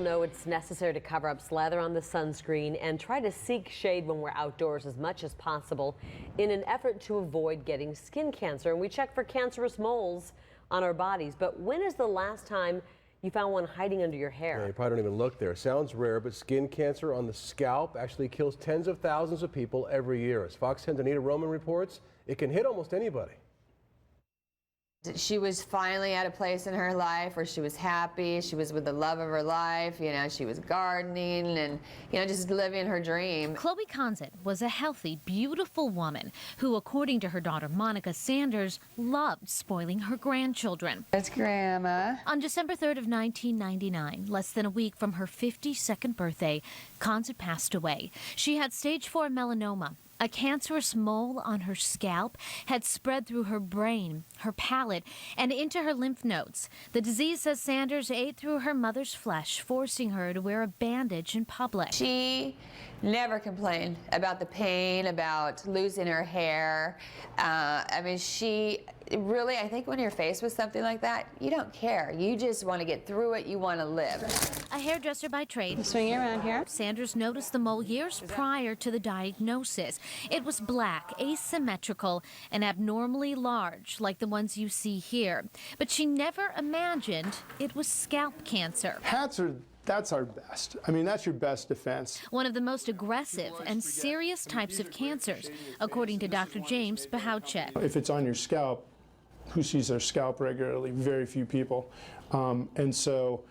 Know it's necessary to cover up slather on the sunscreen and try to seek shade when we're outdoors as much as possible in an effort to avoid getting skin cancer. And we check for cancerous moles on our bodies. But when is the last time you found one hiding under your hair? Yeah, you probably don't even look there. Sounds rare, but skin cancer on the scalp actually kills tens of thousands of people every year. As Fox 10's Anita Roman reports, it can hit almost anybody. She was finally at a place in her life where she was happy. She was with the love of her life. You know, she was gardening and, just living her dream. Chloe Conzett was a healthy, beautiful woman who, according to her daughter Monica Sanders, loved spoiling her grandchildren. That's Grandma. On December 3rd of 1999, less than a week from her 52nd birthday, Conzett passed away. She had stage 4 melanoma. A cancerous mole on her scalp had spread through her brain, her palate, and into her lymph nodes. The disease, says Sanders, ate through her mother's flesh, forcing her to wear a bandage in public. She never complained about the pain, about losing her hair. I think when you're faced with something like that, you don't care. You just want to get through it. You want to live. A hairdresser by trade, Swing around here. Sanders noticed the mole years prior to the diagnosis. It was black, asymmetrical, and abnormally large, like the ones you see here. But she never imagined it was scalp cancer. That's our best. That's your best defense. One of the most aggressive and serious types of cancers, according to Dr. James Bahauchek. If it's on your scalp, who sees their scalp regularly? Very few people. And so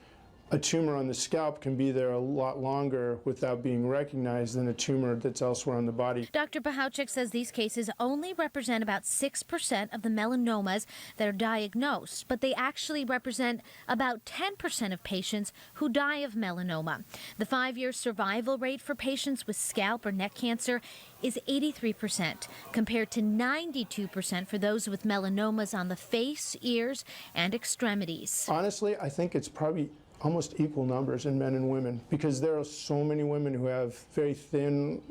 a tumor on the scalp can be there a lot longer without being recognized than a tumor that's elsewhere on the body. Dr. Bahauchek says these cases only represent about 6% of the melanomas that are diagnosed, but they actually represent about 10% of patients who die of melanoma. The 5-year survival rate for patients with scalp or neck cancer is 83%, compared to 92% for those with melanomas on the face, ears, and extremities. Honestly, I think it's probably almost equal numbers in men and women, because there are so many women who have very thin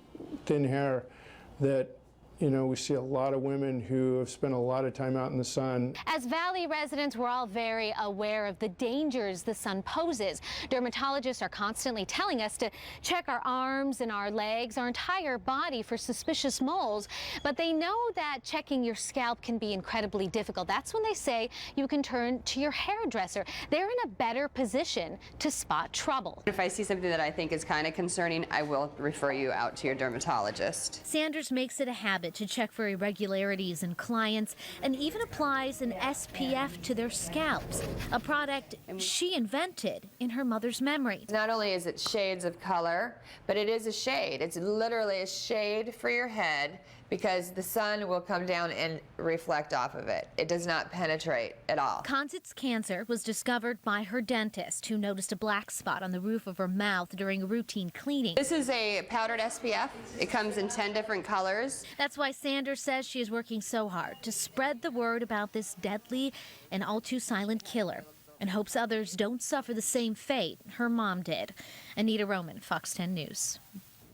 hair that we see a lot of women who have spent a lot of time out in the sun. As Valley residents, we're all very aware of the dangers the sun poses. Dermatologists are constantly telling us to check our arms and our legs, our entire body for suspicious moles, but they know that checking your scalp can be incredibly difficult. That's when they say you can turn to your hairdresser. They're in a better position to spot trouble. If I see something that I think is kind of concerning, I will refer you out to your dermatologist. Sanders makes it a habit to check for irregularities in clients and even applies an SPF to their scalps, a product she invented in her mother's memory. Not only is it shades of color, but it is a shade. It's literally a shade for your head, because the sun will come down and reflect off of it. It does not penetrate at all. Conzett's cancer was discovered by her dentist, who noticed a black spot on the roof of her mouth during a routine cleaning. This is a powdered SPF. It comes in 10 different colors. That's why Sanders says she is working so hard to spread the word about this deadly and all too silent killer, and hopes others don't suffer the same fate her mom did. Anita Roman, Fox 10 News.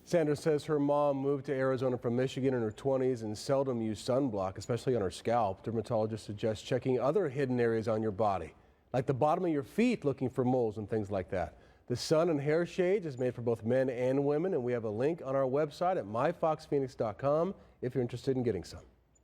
Sanders says her mom moved to Arizona from Michigan in her 20s and seldom used sunblock, especially on her scalp. Dermatologists suggest checking other hidden areas on your body, like the bottom of your feet, looking for moles and things like that. The sun and hair shades is made for both men and women, and we have a link on our website at myfoxphoenix.com if you're interested in getting some.